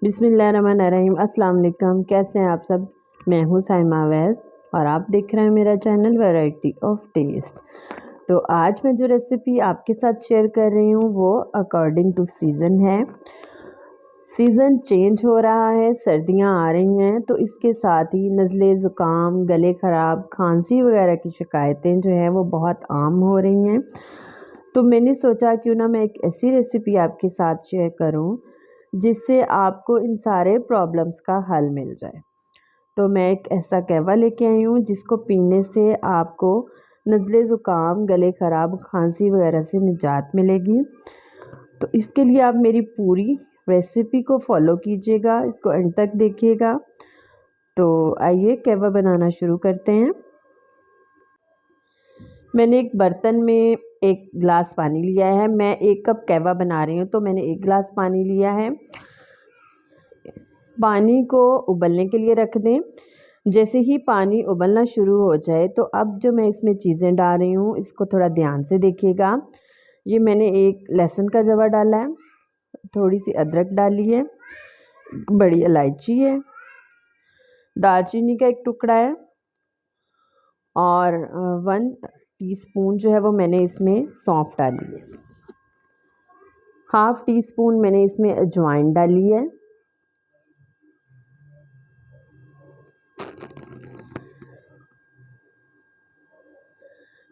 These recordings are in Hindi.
बिस्मिल्लाहिर्रहमानिर्रहीम। अस्सलाम वालेकुम। कैसे हैं आप सब? मैं हूँ साइमा अवैस और आप देख रहे हैं मेरा चैनल वैरायटी ऑफ टेस्ट। तो आज मैं जो रेसिपी आपके साथ शेयर कर रही हूँ वो अकॉर्डिंग टू सीज़न है। सीज़न चेंज हो रहा है, सर्दियाँ आ रही हैं, तो इसके साथ ही नज़ले ज़ुकाम, गले ख़राब, खांसी वगैरह की शिकायतें जो हैं वो बहुत आम हो रही हैं। तो मैंने सोचा क्यों ना मैं एक ऐसी रेसिपी आपके साथ शेयर करूं जिससे आपको इन सारे प्रॉब्लम्स का हल मिल जाए। तो मैं एक ऐसा कहवा लेके आई हूँ जिसको पीने से आपको नज़ले ज़ुकाम, गले ख़राब, खांसी वगैरह से निजात मिलेगी। तो इसके लिए आप मेरी पूरी रेसिपी को फॉलो कीजिएगा, इसको एंड तक देखिएगा। तो आइए कहवा बनाना शुरू करते हैं। मैंने एक बर्तन में 1 गिलास पानी लिया है। मैं 1 कप कहवा बना रही हूँ तो मैंने 1 गिलास पानी लिया है। पानी को उबलने के लिए रख दें। जैसे ही पानी उबलना शुरू हो जाए तो अब जो मैं इसमें चीज़ें डाल रही हूँ इसको थोड़ा ध्यान से देखिएगा। ये मैंने 1 लहसुन का ज़वा डाला है, थोड़ी सी अदरक डाली है, बड़ी इलायची है, दालचीनी का 1 टुकड़ा है और 1 टीस्पून जो है वो मैंने इसमें सौंफ डाली है। ½ टीस्पून मैंने इसमें अजवाइन डाली है।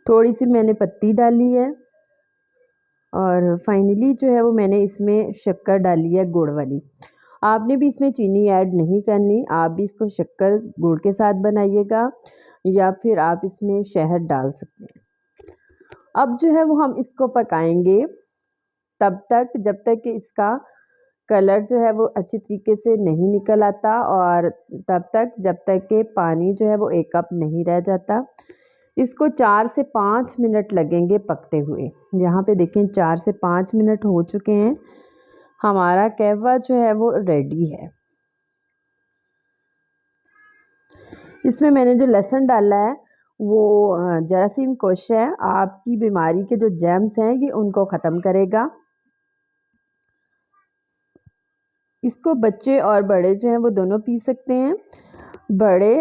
थोड़ी सी मैंने पत्ती डाली है और फाइनली जो है वो मैंने इसमें शक्कर डाली है, गुड़ वाली। आपने भी इसमें चीनी ऐड नहीं करनी, आप भी इसको शक्कर गुड़ के साथ बनाइएगा या फिर आप इसमें शहद डाल सकते हैं। अब जो है वो हम इसको पकाएंगे तब तक जब तक कि इसका कलर जो है वो अच्छी तरीके से नहीं निकल आता और तब तक जब तक कि पानी जो है वो 1 कप नहीं रह जाता। इसको 4 से 5 मिनट लगेंगे पकते हुए। यहाँ पे देखें 4 से 5 मिनट हो चुके हैं। हमारा कहवा जो है वो रेडी है। इसमें मैंने जो लहसुन डाला है वो जरासीम कुश है। आपकी बीमारी के जो जर्म्स हैं ये उनको ख़त्म करेगा। इसको बच्चे और बड़े जो हैं वो दोनों पी सकते हैं। बड़े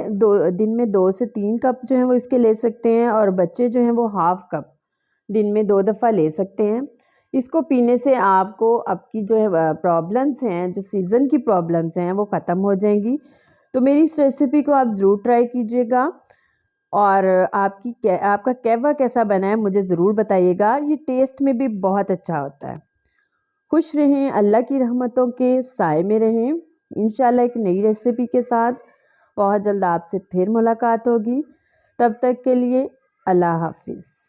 दिन में 2 से 3 कप जो हैं वो इसके ले सकते हैं और बच्चे जो हैं वो ½ कप दिन में 2 दफ़ा ले सकते हैं। इसको पीने से आपको आपकी जो है प्रॉब्लम्स हैं, जो सीज़न की प्रॉब्लम्स हैं वो ख़त्म हो जाएंगी। तो मेरी इस रेसिपी को आप ज़रूर ट्राई कीजिएगा और आपका कहवा कैसा बना है मुझे ज़रूर बताइएगा। ये टेस्ट में भी बहुत अच्छा होता है। खुश रहें, अल्लाह की रहमतों के साए में रहें। इंशाल्लाह एक नई रेसिपी के साथ बहुत जल्द आपसे फिर मुलाकात होगी। तब तक के लिए अल्लाह हाफ़िज़।